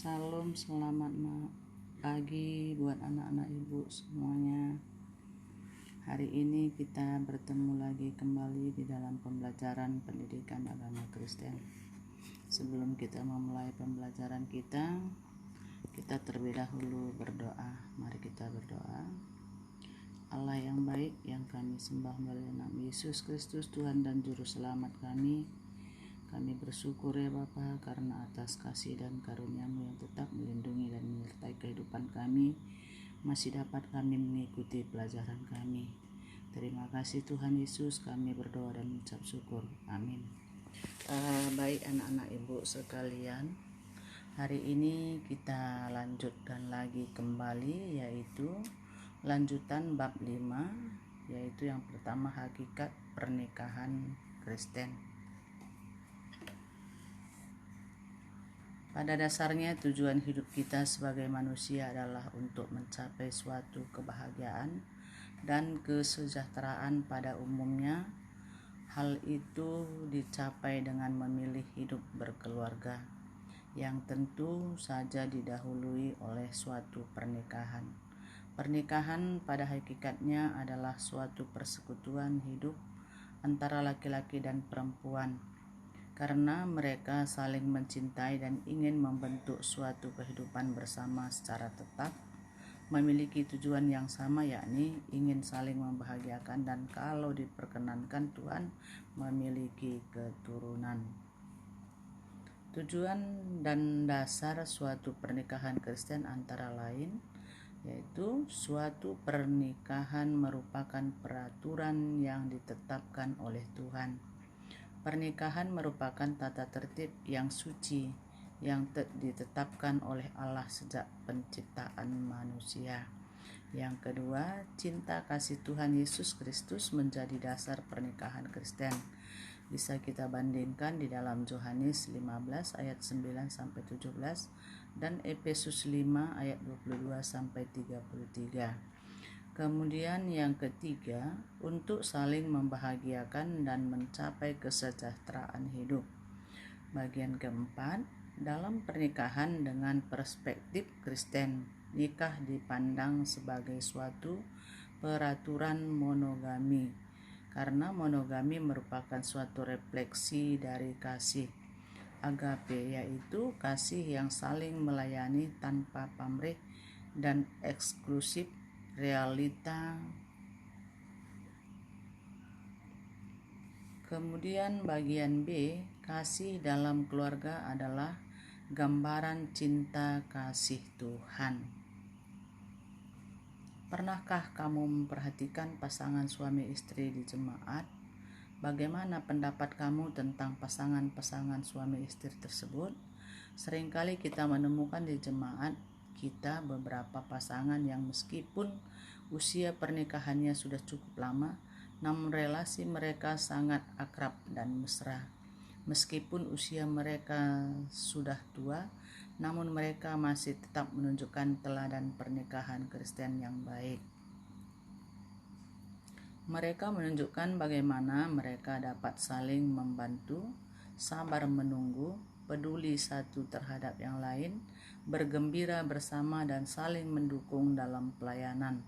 Salam, selamat pagi buat anak-anak ibu semuanya. Hari ini kita bertemu lagi kembali di dalam pembelajaran pendidikan agama Kristen. Sebelum kita memulai pembelajaran kita terlebih dahulu berdoa. Mari kita berdoa. Allah yang baik, yang kami sembah melalui nama Yesus Kristus, Tuhan dan Juru Selamat kami bersyukur ya Bapa, karena atas kasih dan karunia-Mu yang tetap melindungi dan menyertai kehidupan kami, masih dapat kami mengikuti pelajaran kami. Terima kasih Tuhan Yesus, kami berdoa dan mengucap syukur. Amin. Baik anak-anak ibu sekalian, hari ini kita lanjutkan lagi kembali, yaitu lanjutan bab 5, yaitu yang pertama, hakikat pernikahan Kristen. Pada dasarnya tujuan hidup kita sebagai manusia adalah untuk mencapai suatu kebahagiaan dan kesejahteraan pada umumnya. Hal itu dicapai dengan memilih hidup berkeluarga, yang tentu saja didahului oleh suatu pernikahan. Pernikahan pada hakikatnya adalah suatu persekutuan hidup antara laki-laki dan perempuan, karena mereka saling mencintai dan ingin membentuk suatu kehidupan bersama secara tetap, memiliki tujuan yang sama, yakni ingin saling membahagiakan dan kalau diperkenankan Tuhan memiliki keturunan. Tujuan dan dasar suatu pernikahan Kristen antara lain yaitu suatu pernikahan merupakan peraturan yang ditetapkan oleh Tuhan. Pernikahan merupakan tata tertib yang suci yang ditetapkan oleh Allah sejak penciptaan manusia. Yang kedua, cinta kasih Tuhan Yesus Kristus menjadi dasar pernikahan Kristen. Bisa kita bandingkan di dalam Yohanes 15 ayat 9 sampai 17 dan Efesus 5 ayat 22 sampai 33. Kemudian yang ketiga, untuk saling membahagiakan dan mencapai kesejahteraan hidup. Bagian keempat, dalam pernikahan dengan perspektif Kristen, nikah dipandang sebagai suatu peraturan monogami, karena monogami merupakan suatu refleksi dari kasih agape, yaitu kasih yang saling melayani tanpa pamrih dan eksklusif realita. Kemudian bagian B, kasih dalam keluarga adalah gambaran cinta kasih Tuhan. Pernahkah kamu memperhatikan pasangan suami istri di jemaat? Bagaimana pendapat kamu tentang pasangan-pasangan suami istri tersebut? Seringkali kita menemukan di jemaat kita beberapa pasangan yang meskipun usia pernikahannya sudah cukup lama, namun relasi mereka sangat akrab dan mesra. Meskipun usia mereka sudah tua, namun mereka masih tetap menunjukkan teladan pernikahan Kristen yang baik. Mereka menunjukkan bagaimana mereka dapat saling membantu, sabar menunggu, peduli satu terhadap yang lain, bergembira bersama dan saling mendukung dalam pelayanan.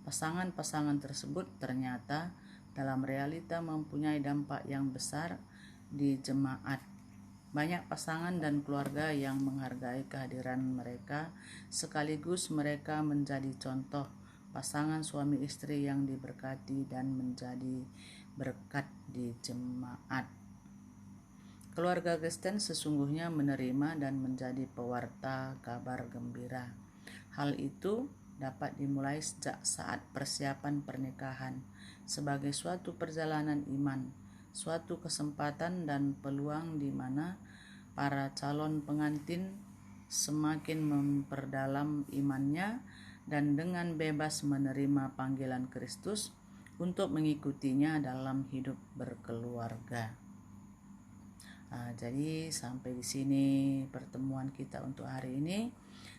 Pasangan-pasangan tersebut ternyata dalam realita mempunyai dampak yang besar di jemaat. Banyak pasangan dan keluarga yang menghargai kehadiran mereka, sekaligus mereka menjadi contoh pasangan suami istri yang diberkati dan menjadi berkat di jemaat. Keluarga Kristen sesungguhnya menerima dan menjadi pewarta kabar gembira. Hal itu dapat dimulai sejak saat persiapan pernikahan sebagai suatu perjalanan iman, suatu kesempatan dan peluang di mana para calon pengantin semakin memperdalam imannya dan dengan bebas menerima panggilan Kristus untuk mengikutinya dalam hidup berkeluarga. Jadi sampai di sini pertemuan kita untuk hari ini.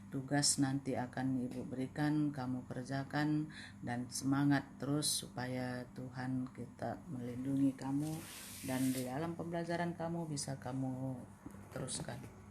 Tugas nanti akan Ibu berikan, kamu kerjakan dan semangat terus supaya Tuhan kita melindungi kamu dan di dalam pembelajaran kamu bisa kamu teruskan.